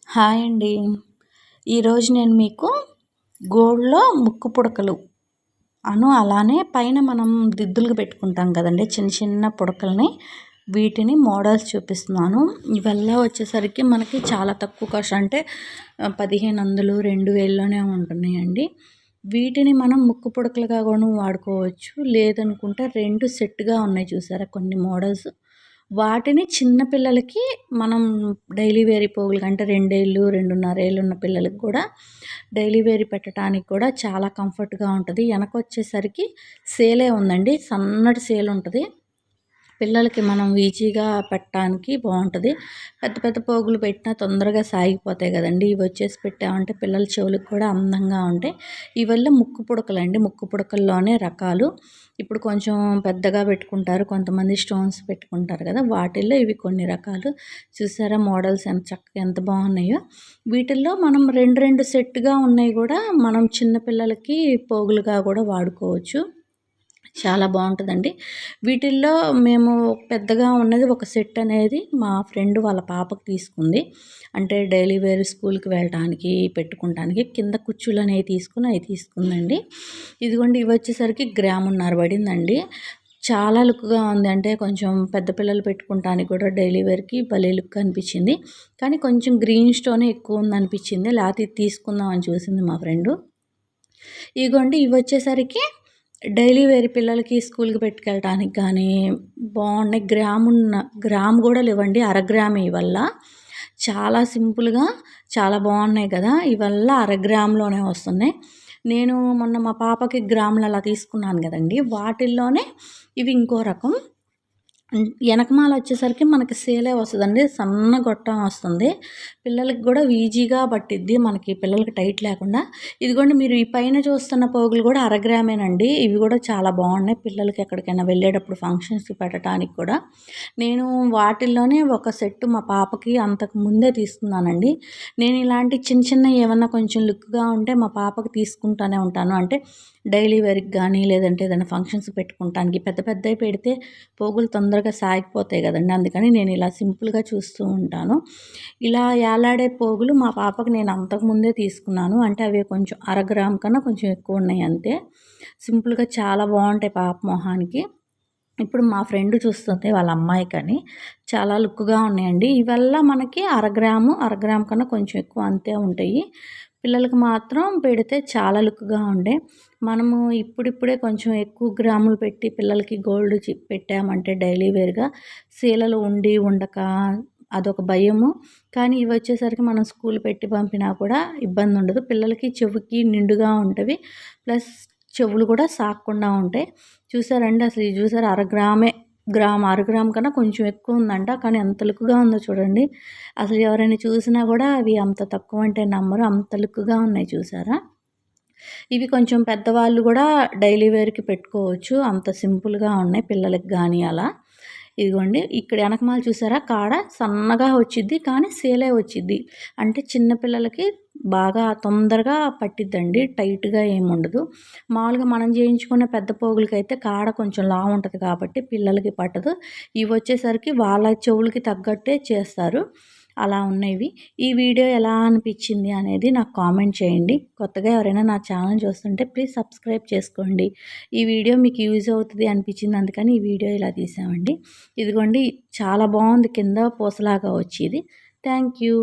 Hi అండి. ఈరోజు నేను మీకు గోల్డ్‌లో ముక్కు పుడకలు అలానే పైన మనం దిద్దులుగా పెట్టుకుంటాం కదండీ! చిన్న చిన్న పుడకల్ని వీటిని మోడల్స్ చూపిస్తున్నాను. ఇవల్లా వచ్చేసరికి మనకి చాలా తక్కువ కాస్ట్ అంటే 1500, 2000లోనే ఉంటున్నాయండి. వీటిని మనం ముక్కు పుడకలుగా కూడా వాడుకోవచ్చు. లేదనుకుంటే 2 సెట్‌గా ఉన్నాయి చూసారా కొన్ని మోడల్స్. వాటిని చిన్న పిల్లలకి మనం డైలీ వేర్ పోగులుగా అంటే 2 ఏళ్ళు, 2.5 ఏళ్ళు ఉన్న పిల్లలకి కూడా డైలీ వేర్ పెట్టడానికి కూడా చాలా కంఫర్ట్‌గా ఉంటది. ఎనకొచ్చేసరికి సేలే ఉందండి. సన్నటి సేల్ ఉంటది. పిల్లలకి మనం ఈజీగా పెట్టడానికి బావుంటది. పెద్ద పెద్ద పోగులు పెట్టినా తొందరగా సాగిపోతాయి గదండీ! ఇవొచ్చేసి పెట్టామంటే పిల్లల చెవులకు కూడా అందంగా ఉంటాయి. ఇవల్ల ముక్కు పుడకలండి. ముక్కు పుడకల్లోనే రకాలు. ఇప్పుడు కొంచెం పెద్దగా పెట్టుకుంటారు. కొంతమంది స్టోన్స్ పెట్టుకుంటారు గదా! వాటిల్లో ఇవి కొన్ని రకాలు. చూసారా మోడల్స్ ఎంత చక్కగా ఎంత బాగున్నాయో. వీటిల్లో మనం 2, 2 సెట్‌గా ఉన్నాయి గూడా మనం చిన్న పిల్లలకి పోగులుగా గూడా వాడుకోవచ్చు. చాలా బావుంటదండి. వీటిల్లో మేము పెద్దగా ఉన్నది ఒక సెట్ అనేది మా ఫ్రెండ్ వాళ్ళ పాపకి తీసుకుంది. అంటే డైలీ వేర్ స్కూల్‌కి వెళ్ళటానికి, పెట్టుకుంటానికి కింద కుచ్చులనేవి తీసుకొని అయి తీసుకుందండి. ఇదిగోండి ఇవొచ్చేసరికి గ్రామున్నర పడిందండి. చాలా లుక్‌గా ఉంది. అంటే కొంచెం పెద్ద పిల్లలు పెట్టుకుంటానికి కూడా డైలీ వేర్‌కి భలే లుక్ అనిపించింది. కానీ కొంచెం గ్రీన్ స్టోనే ఎక్కువుందనిపించింది. లేతే ఇది తీసుకుందాం అని చూసింది మా ఫ్రెండు. ఇగోండి ఇవొచ్చేసరికి డైలీ వేర్ పిల్లలకి స్కూల్‌కి పెట్టుకెళ్ళటానికి కానీ బావున్నాయి. గ్రామ్ గూడా లేవండి. అర గ్రామే ఇవల్ల. చాలా సింపుల్‌గా చాలా బావున్నాయి కదా! ఇవల్ల అర గ్రామ్‌లోనే వస్తున్నాయి. నేను మొన్న మా పాపకి గ్రాములు అలా తీసుకున్నాను గదండీ! వాటిల్లోనే ఇవి ఇంకో రకం. ఎనకమాల వచ్చేసరికి మనకి సేలే వస్తదండి. సన్న గొట్టం వస్తుంది. పిల్లలకి గూడా ఈజీగా పట్టిద్ది. మనకి పిల్లలకి టైట్ లేకుండా. ఇదిగోండి మీరు ఈ పైన చూస్తున్న పోగులు గూడా అర గ్రామేనండి. ఇవి గూడా చాలా బాగున్నాయి. పిల్లలకి ఎక్కడికైనా వెళ్ళేటప్పుడు ఫంక్షన్స్‌కి పెట్టడానికి కూడా. నేను వాటిల్లోనే ఒక సెట్ మా పాపకి అంతకు ముందే తీసుకున్నానండి. నేను ఇలాంటి చిన్న చిన్నయి ఏమన్నా కొంచెం లుక్‌గా ఉంటే మా పాపకి తీసుకుంటానే ఉంటాను. అంటే డైలీ వేర్‌కి గానీ, లేదంటే ఏదైనా ఫంక్షన్స్‌కి పెట్టుకుంటానికి. పెద్ద పెద్దయి పెడితే పోగులు తొందరగా సాగిపోతాయి గదండీ! అందుకని నేను ఇలా సింపుల్‌గా చూస్తూ ఉంటాను. ఇలా యాలాడే పోగులు మా పాపకి నేను అంతకుముందే తీసుకున్నాను. అంటే అవి కొంచెం అర గ్రామ్ కన్నా కొంచెం ఎక్కువున్నాయి అంతే. సింపుల్‌గా చాలా బావుంటాయి పాప మొహానికి. ఇప్పుడు మా ఫ్రెండ్ చూస్తుంది వాళ్ళ అమ్మాయికని. చాలా లుక్‌గా ఉన్నాయండి. ఇవల్ల మనకి అర గ్రామ్ కన్నా కొంచెం ఎక్కువ అంతే ఉంటాయి. పిల్లలకి మాత్రం పెడితే చాలా లుక్‌గా ఉండే. మనము ఇప్పుడిప్పుడే కొంచెం ఎక్కువ గ్రాములు పెట్టి పిల్లలకి గోల్డ్ పెట్టామంటే డైలీ వేర్‌గా సీలలు ఉండి ఉండక అదొక భయము. కానీ ఇవొచ్చేసరికి మనం స్కూల్ పెట్టి పంపినా కూడా ఇబ్బందుండదు. పిల్లలకి చెవికి నిండుగా ఉంటవి. ప్లస్ చెవులు కూడా సాగకుండా ఉంటాయి. చూసారండి అసలు ఇది చూసారా అర గ్రామే. అర గ్రామ్ కన్నా కొంచెం ఎక్కువుందంట. కానీ ఎంత లుక్‌గా ఉందో చూడండి. అసలు ఎవరైనా చూసినా గూడా అవి అంత తక్కువంటే నమ్మరు. అంత లుక్‌గా ఉన్నాయి చూసారా? ఇవి కొంచెం పెద్దవాళ్ళు గూడా డైలీ వేర్‌కి పెట్టుకోవచ్చు. అంత సింపుల్‌గా ఉన్నాయి పిల్లలకి గానీ అలా. ఇదిగోండి ఇక్కడ ఎనకమాల చూసారా కాడ సన్నగా వచ్చిద్ది. కానీ సేలే వచ్చిద్ది. అంటే చిన్న పిల్లలకి బాగా తొందరగా పట్టిద్దండి. టైట్‌గా ఏముండదు. మామూలుగా మనం చేయించుకునే పెద్ద పోగులకైతే కాడ కొంచెం లావుంటది కాబట్టి పిల్లలకి పట్టదు. ఇవొచ్చేసరికి వాళ్ళ చెవులకి తగ్గట్టే చేస్తారు. అలా ఉన్నయివి. ఈ వీడియో ఎలా అనిపిచ్చింది అనేది నాకు కామెంట్ చేయండి. కొత్తగా ఎవరైనా నా ఛానెల్ చూస్తుంటే ప్లీజ్ సబ్స్క్రైబ్ చేసుకోండి. ఈ వీడియో మీకు యూజ్ అవుతది అనిపిచ్చింది అందుకని ఈ వీడియో ఇలా తీసామండి. ఇదిగోండి చాలా బావుంది కింద పూసలాగా వచ్చి ఇది. Thank you.